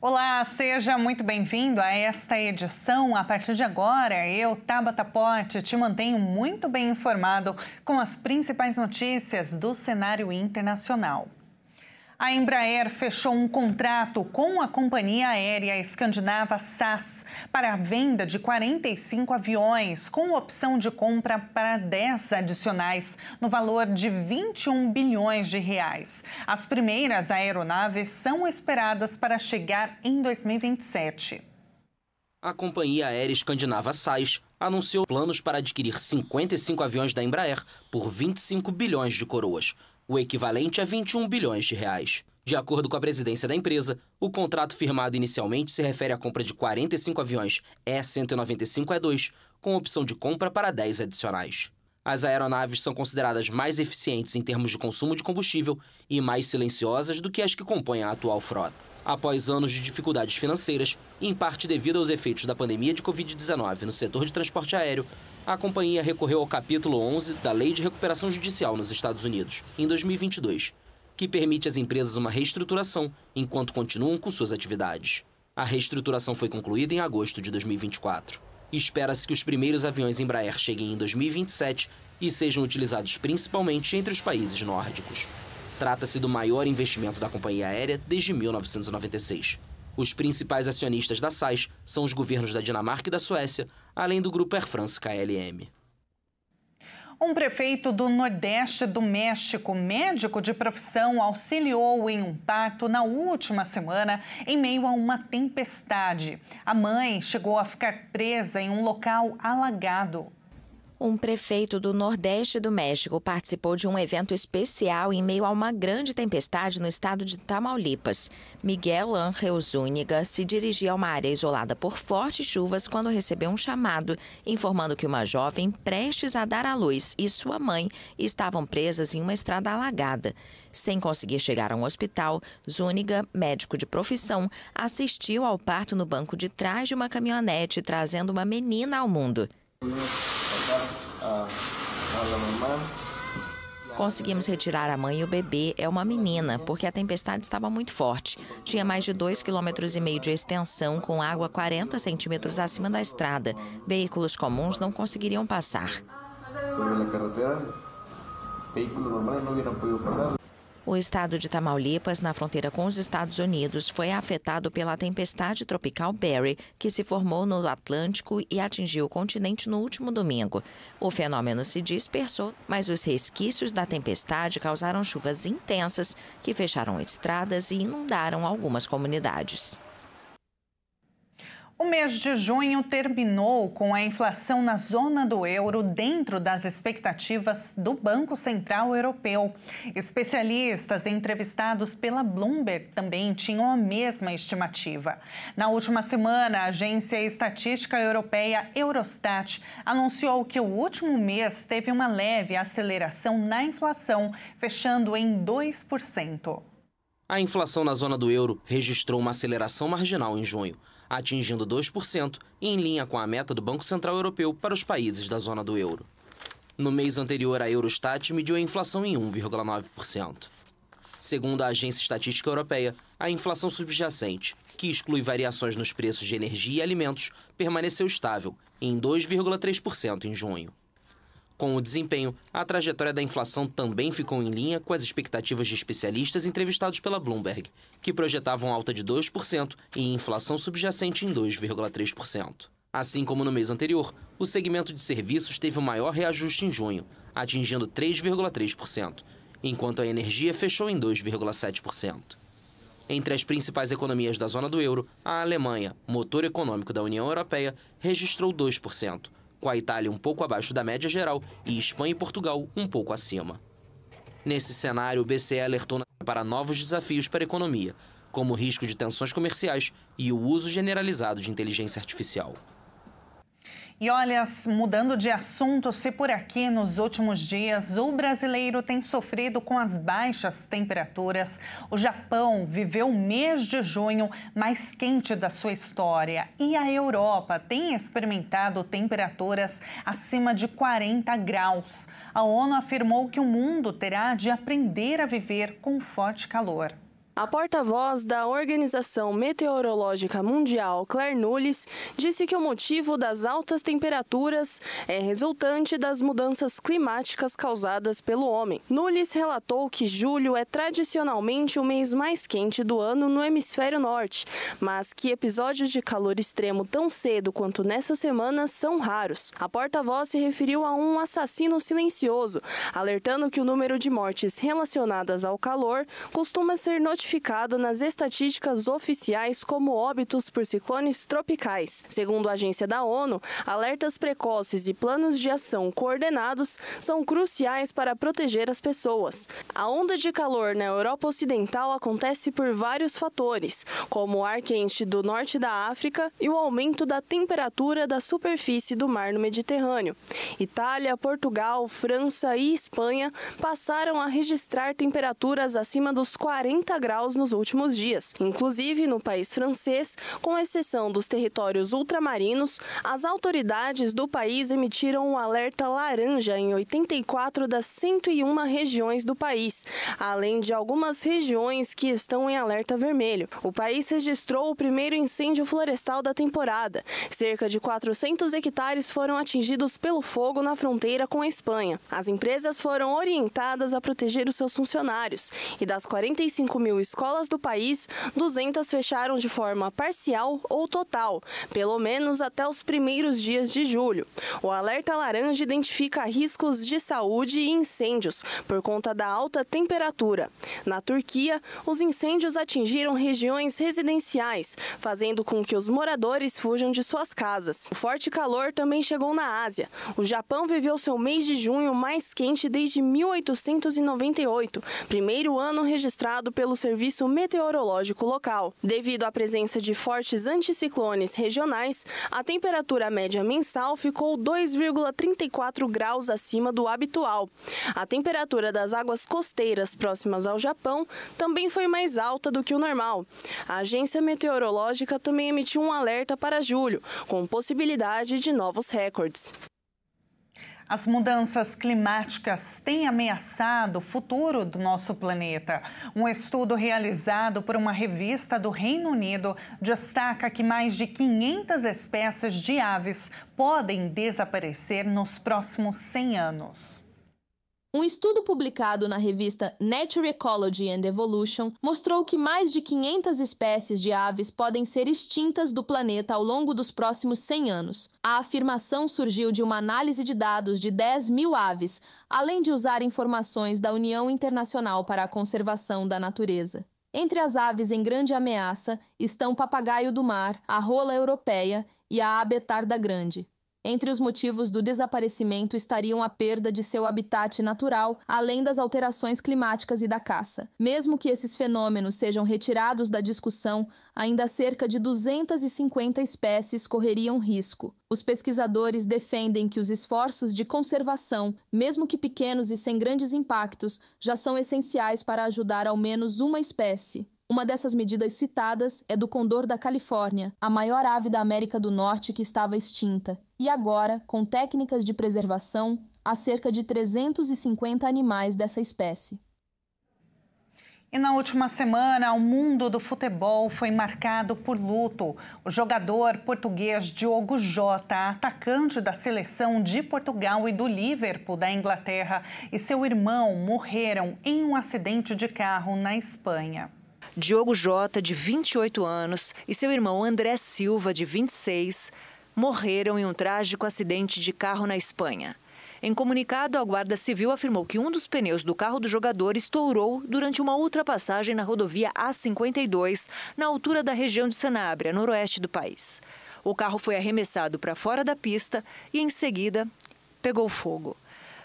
Olá, seja muito bem-vindo a esta edição. A partir de agora, eu, Tabata Pote, te mantenho muito bem informado com as principais notícias do cenário internacional. A Embraer fechou um contrato com a companhia aérea escandinava SAS para a venda de 45 aviões, com opção de compra para 10 adicionais, no valor de 21 bilhões de reais. As primeiras aeronaves são esperadas para chegar em 2027. A companhia aérea escandinava SAS anunciou planos para adquirir 55 aviões da Embraer por 25 bilhões de coroas, o equivalente a 21 bilhões de reais. De acordo com a presidência da empresa, o contrato firmado inicialmente se refere à compra de 45 aviões E195-E2, com opção de compra para 10 adicionais. As aeronaves são consideradas mais eficientes em termos de consumo de combustível e mais silenciosas do que as que compõem a atual frota. Após anos de dificuldades financeiras, em parte devido aos efeitos da pandemia de Covid-19 no setor de transporte aéreo, a companhia recorreu ao capítulo 11 da Lei de Recuperação Judicial nos Estados Unidos, em 2022, que permite às empresas uma reestruturação enquanto continuam com suas atividades. A reestruturação foi concluída em agosto de 2024. Espera-se que os primeiros aviões Embraer cheguem em 2027 e sejam utilizados principalmente entre os países nórdicos. Trata-se do maior investimento da companhia aérea desde 1996. Os principais acionistas da SAS são os governos da Dinamarca e da Suécia, além do grupo Air France-KLM. Um prefeito do Nordeste do México, médico de profissão, auxiliou em um parto na última semana em meio a uma tempestade. A mãe chegou a ficar presa em um local alagado. Um prefeito do Nordeste do México participou de um evento especial em meio a uma grande tempestade no estado de Tamaulipas. Miguel Ángel Zúñiga se dirigia a uma área isolada por fortes chuvas quando recebeu um chamado, informando que uma jovem prestes a dar à luz e sua mãe estavam presas em uma estrada alagada. Sem conseguir chegar a um hospital, Zúñiga, médico de profissão, assistiu ao parto no banco de trás de uma caminhonete, trazendo uma menina ao mundo. Conseguimos retirar a mãe e o bebê, é uma menina, porque a tempestade estava muito forte. Tinha mais de 2,5 km de extensão, com água 40 centímetros acima da estrada. Veículos comuns não conseguiriam passar. O estado de Tamaulipas, na fronteira com os Estados Unidos, foi afetado pela tempestade tropical Barry, que se formou no Atlântico e atingiu o continente no último domingo. O fenômeno se dispersou, mas os resquícios da tempestade causaram chuvas intensas que fecharam estradas e inundaram algumas comunidades. O mês de junho terminou com a inflação na zona do euro dentro das expectativas do Banco Central Europeu. Especialistas entrevistados pela Bloomberg também tinham a mesma estimativa. Na última semana, a agência estatística europeia Eurostat anunciou que o último mês teve uma leve aceleração na inflação, fechando em 2%. A inflação na zona do euro registrou uma aceleração marginal em junho, atingindo 2%, em linha com a meta do Banco Central Europeu para os países da zona do euro. No mês anterior, a Eurostat mediu a inflação em 1,9%. Segundo a Agência Estatística Europeia, a inflação subjacente, que exclui variações nos preços de energia e alimentos, permaneceu estável, em 2,3% em junho. Com o desempenho, a trajetória da inflação também ficou em linha com as expectativas de especialistas entrevistados pela Bloomberg, que projetavam alta de 2% e inflação subjacente em 2,3%. Assim como no mês anterior, o segmento de serviços teve o maior reajuste em junho, atingindo 3,3%, enquanto a energia fechou em 2,7%. Entre as principais economias da zona do euro, a Alemanha, motor econômico da União Europeia, registrou 2%. Com a Itália um pouco abaixo da média geral e Espanha e Portugal um pouco acima. Nesse cenário, o BCE alertou para novos desafios para a economia, como o risco de tensões comerciais e o uso generalizado de inteligência artificial. E olha, mudando de assunto, se por aqui nos últimos dias o brasileiro tem sofrido com as baixas temperaturas, o Japão viveu o mês de junho mais quente da sua história e a Europa tem experimentado temperaturas acima de 40 graus. A ONU afirmou que o mundo terá de aprender a viver com forte calor. A porta-voz da Organização Meteorológica Mundial, Claire Nulis, disse que o motivo das altas temperaturas é resultante das mudanças climáticas causadas pelo homem. Nulis relatou que julho é tradicionalmente o mês mais quente do ano no hemisfério norte, mas que episódios de calor extremo tão cedo quanto nessas semanas são raros. A porta-voz se referiu a um assassino silencioso, alertando que o número de mortes relacionadas ao calor costuma ser notificado nas estatísticas oficiais como óbitos por ciclones tropicais. Segundo a agência da ONU, alertas precoces e planos de ação coordenados são cruciais para proteger as pessoas. A onda de calor na Europa Ocidental acontece por vários fatores, como o ar quente do norte da África e o aumento da temperatura da superfície do mar no Mediterrâneo. Itália, Portugal, França e Espanha passaram a registrar temperaturas acima dos 40 graus nos últimos dias. Inclusive, no país francês, com exceção dos territórios ultramarinos, as autoridades do país emitiram um alerta laranja em 84 das 101 regiões do país, além de algumas regiões que estão em alerta vermelho. O país registrou o primeiro incêndio florestal da temporada. Cerca de 400 hectares foram atingidos pelo fogo na fronteira com a Espanha. As empresas foram orientadas a proteger os seus funcionários e das 45 mil escolas do país, 200 fecharam de forma parcial ou total, pelo menos até os primeiros dias de julho. O alerta laranja identifica riscos de saúde e incêndios por conta da alta temperatura. Na Turquia, os incêndios atingiram regiões residenciais, fazendo com que os moradores fujam de suas casas. O forte calor também chegou na Ásia. O Japão viveu seu mês de junho mais quente desde 1898, primeiro ano registrado pelo Serviço Meteorológico Local. Devido à presença de fortes anticiclones regionais, a temperatura média mensal ficou 2,34 graus acima do habitual. A temperatura das águas costeiras próximas ao Japão também foi mais alta do que o normal. A agência meteorológica também emitiu um alerta para julho, com possibilidade de novos recordes. As mudanças climáticas têm ameaçado o futuro do nosso planeta. Um estudo realizado por uma revista do Reino Unido destaca que mais de 500 espécies de aves podem desaparecer nos próximos 100 anos. Um estudo publicado na revista Nature Ecology and Evolution mostrou que mais de 500 espécies de aves podem ser extintas do planeta ao longo dos próximos 100 anos. A afirmação surgiu de uma análise de dados de 10 mil aves, além de usar informações da União Internacional para a Conservação da Natureza. Entre as aves em grande ameaça estão o papagaio do mar, a rola europeia e a abetarda grande. Entre os motivos do desaparecimento estariam a perda de seu habitat natural, além das alterações climáticas e da caça. Mesmo que esses fenômenos sejam retirados da discussão, ainda cerca de 250 espécies correriam risco. Os pesquisadores defendem que os esforços de conservação, mesmo que pequenos e sem grandes impactos, já são essenciais para ajudar ao menos uma espécie. Uma dessas medidas citadas é do condor da Califórnia, a maior ave da América do Norte que estava extinta. E agora, com técnicas de preservação, há cerca de 350 animais dessa espécie. E na última semana, o mundo do futebol foi marcado por luto. O jogador português Diogo Jota, atacante da seleção de Portugal e do Liverpool da Inglaterra, e seu irmão morreram em um acidente de carro na Espanha. Diogo Jota, de 28 anos, e seu irmão André Silva, de 26, morreram em um trágico acidente de carro na Espanha. Em comunicado, a Guarda Civil afirmou que um dos pneus do carro do jogador estourou durante uma ultrapassagem na rodovia A52, na altura da região de Sanabria, noroeste do país. O carro foi arremessado para fora da pista e, em seguida, pegou fogo.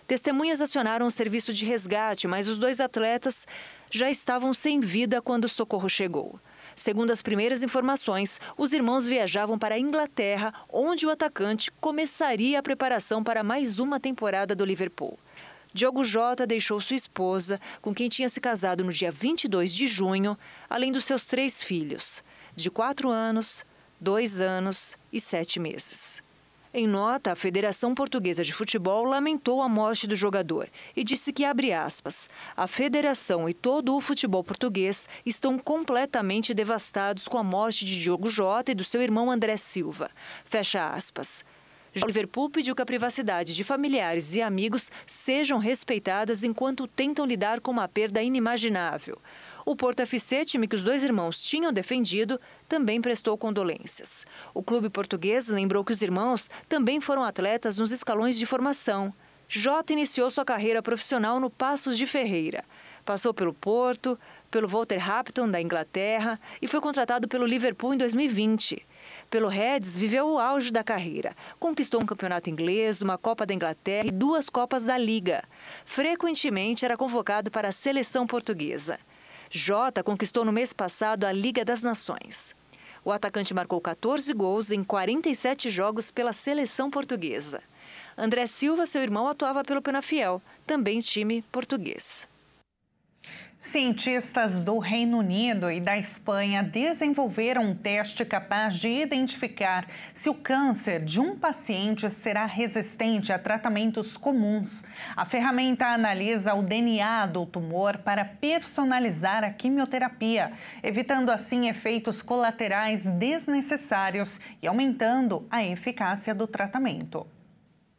Testemunhas acionaram o serviço de resgate, mas os dois atletas já estavam sem vida quando o socorro chegou. Segundo as primeiras informações, os irmãos viajavam para a Inglaterra, onde o atacante começaria a preparação para mais uma temporada do Liverpool. Diogo Jota deixou sua esposa, com quem tinha se casado no dia 22 de junho, além dos seus 3 filhos, de 4 anos, 2 anos e 7 meses. Em nota, a Federação Portuguesa de Futebol lamentou a morte do jogador e disse que, abre aspas, a federação e todo o futebol português estão completamente devastados com a morte de Diogo Jota e do seu irmão André Silva. Fecha aspas. O Liverpool pediu que a privacidade de familiares e amigos sejam respeitadas enquanto tentam lidar com uma perda inimaginável. O Porto FC, time que os dois irmãos tinham defendido, também prestou condolências. O clube português lembrou que os irmãos também foram atletas nos escalões de formação. Jota iniciou sua carreira profissional no Paços de Ferreira. Passou pelo Porto, pelo Wolverhampton da Inglaterra e foi contratado pelo Liverpool em 2020. Pelo Reds, viveu o auge da carreira. Conquistou um campeonato inglês, uma Copa da Inglaterra e 2 Copas da Liga. Frequentemente era convocado para a seleção portuguesa. Jota conquistou no mês passado a Liga das Nações. O atacante marcou 14 gols em 47 jogos pela seleção portuguesa. André Silva, seu irmão, atuava pelo Penafiel, também time português. Cientistas do Reino Unido e da Espanha desenvolveram um teste capaz de identificar se o câncer de um paciente será resistente a tratamentos comuns. A ferramenta analisa o DNA do tumor para personalizar a quimioterapia, evitando assim efeitos colaterais desnecessários e aumentando a eficácia do tratamento.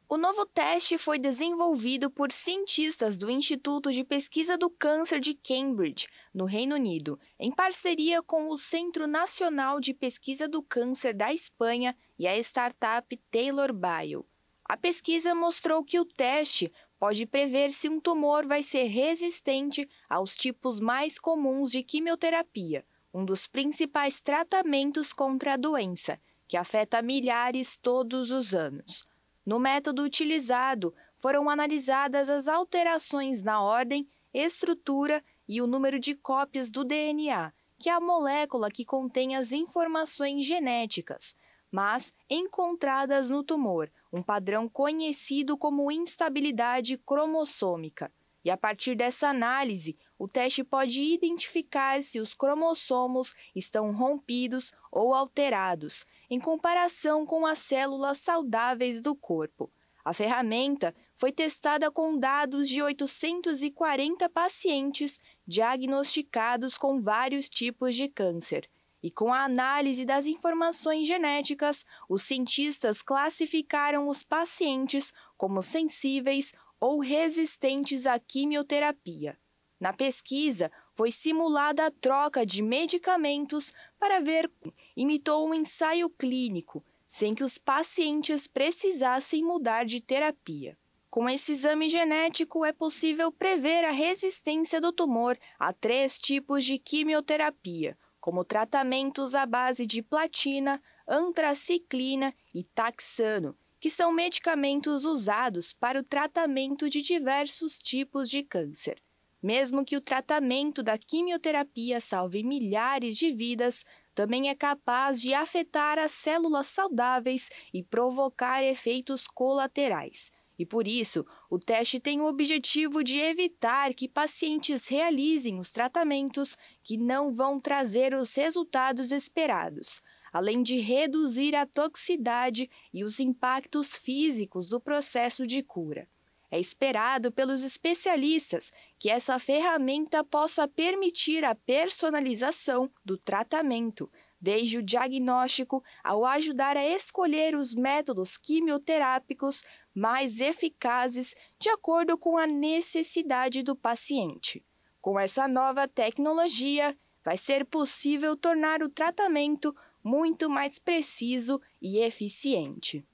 O novo teste foi desenvolvido por cientistas do Instituto de Pesquisa do Câncer de Cambridge, no Reino Unido, em parceria com o Centro Nacional de Pesquisa do Câncer da Espanha e a startup Taylor Bio. A pesquisa mostrou que o teste pode prever se um tumor vai ser resistente aos tipos mais comuns de quimioterapia, um dos principais tratamentos contra a doença, que afeta milhares todos os anos. No método utilizado, foram analisadas as alterações na ordem, estrutura e o número de cópias do DNA, que é a molécula que contém as informações genéticas, mas encontradas no tumor, um padrão conhecido como instabilidade cromossômica. E a partir dessa análise, o teste pode identificar se os cromossomos estão rompidos ou alterados, em comparação com as células saudáveis do corpo. A ferramenta foi testada com dados de 840 pacientes diagnosticados com vários tipos de câncer. E com a análise das informações genéticas, os cientistas classificaram os pacientes como sensíveis ou resistentes à quimioterapia. Na pesquisa, foi simulada a troca de medicamentos para ver se imitou um ensaio clínico, sem que os pacientes precisassem mudar de terapia. Com esse exame genético, é possível prever a resistência do tumor a 3 tipos de quimioterapia, como tratamentos à base de platina, antraciclina e taxano, que são medicamentos usados para o tratamento de diversos tipos de câncer. Mesmo que o tratamento da quimioterapia salve milhares de vidas, também é capaz de afetar as células saudáveis e provocar efeitos colaterais. E por isso, o teste tem o objetivo de evitar que pacientes realizem os tratamentos que não vão trazer os resultados esperados, além de reduzir a toxicidade e os impactos físicos do processo de cura. É esperado pelos especialistas que essa ferramenta possa permitir a personalização do tratamento, desde o diagnóstico ao ajudar a escolher os métodos quimioterápicos mais eficazes de acordo com a necessidade do paciente. Com essa nova tecnologia, vai ser possível tornar o tratamento muito mais preciso e eficiente.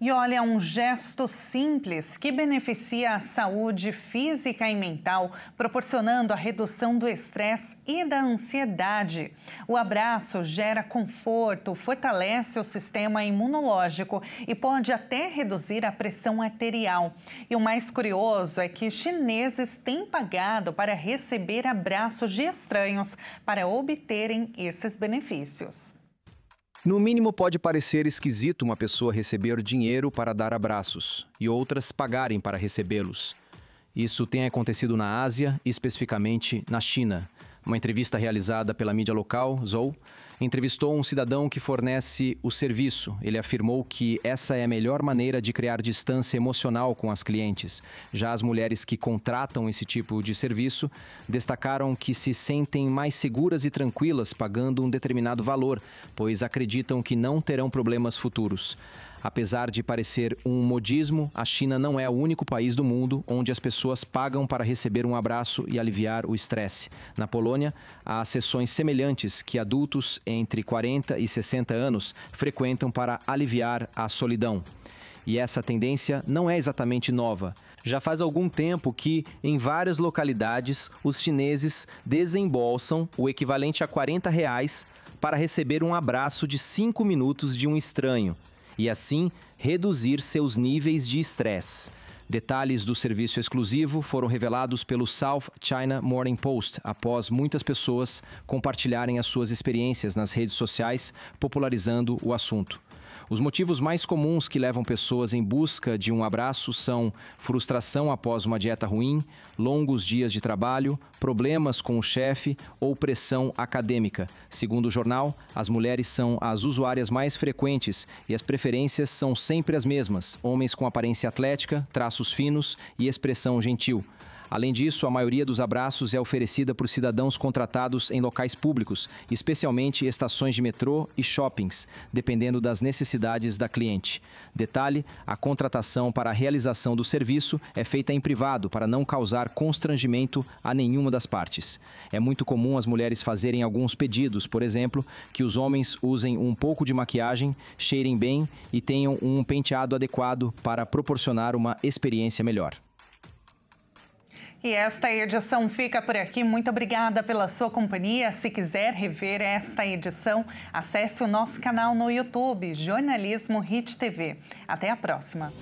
E olha, um gesto simples que beneficia a saúde física e mental, proporcionando a redução do estresse e da ansiedade. O abraço gera conforto, fortalece o sistema imunológico e pode até reduzir a pressão arterial. E o mais curioso é que chineses têm pagado para receber abraços de estranhos para obterem esses benefícios. No mínimo, pode parecer esquisito uma pessoa receber dinheiro para dar abraços e outras pagarem para recebê-los. Isso tem acontecido na Ásia, especificamente na China. Uma entrevista realizada pela mídia local, Zou, entrevistou um cidadão que fornece o serviço. Ele afirmou que essa é a melhor maneira de criar distância emocional com as clientes. Já as mulheres que contratam esse tipo de serviço destacaram que se sentem mais seguras e tranquilas pagando um determinado valor, pois acreditam que não terão problemas futuros. Apesar de parecer um modismo, a China não é o único país do mundo onde as pessoas pagam para receber um abraço e aliviar o estresse. Na Polônia, há sessões semelhantes que adultos entre 40 e 60 anos frequentam para aliviar a solidão. E essa tendência não é exatamente nova. Já faz algum tempo que, em várias localidades, os chineses desembolsam o equivalente a R$40 para receber um abraço de 5 minutos de um estranho e, assim, reduzir seus níveis de estresse. Detalhes do serviço exclusivo foram revelados pelo South China Morning Post após muitas pessoas compartilharem as suas experiências nas redes sociais, popularizando o assunto. Os motivos mais comuns que levam pessoas em busca de um abraço são frustração após uma dieta ruim, longos dias de trabalho, problemas com o chefe ou pressão acadêmica. Segundo o jornal, as mulheres são as usuárias mais frequentes e as preferências são sempre as mesmas: homens com aparência atlética, traços finos e expressão gentil. Além disso, a maioria dos abraços é oferecida por cidadãos contratados em locais públicos, especialmente estações de metrô e shoppings, dependendo das necessidades da cliente. Detalhe: a contratação para a realização do serviço é feita em privado para não causar constrangimento a nenhuma das partes. É muito comum as mulheres fazerem alguns pedidos, por exemplo, que os homens usem um pouco de maquiagem, cheirem bem e tenham um penteado adequado para proporcionar uma experiência melhor. E esta edição fica por aqui. Muito obrigada pela sua companhia. Se quiser rever esta edição, acesse o nosso canal no YouTube, Jornalismo Hit TV. Até a próxima.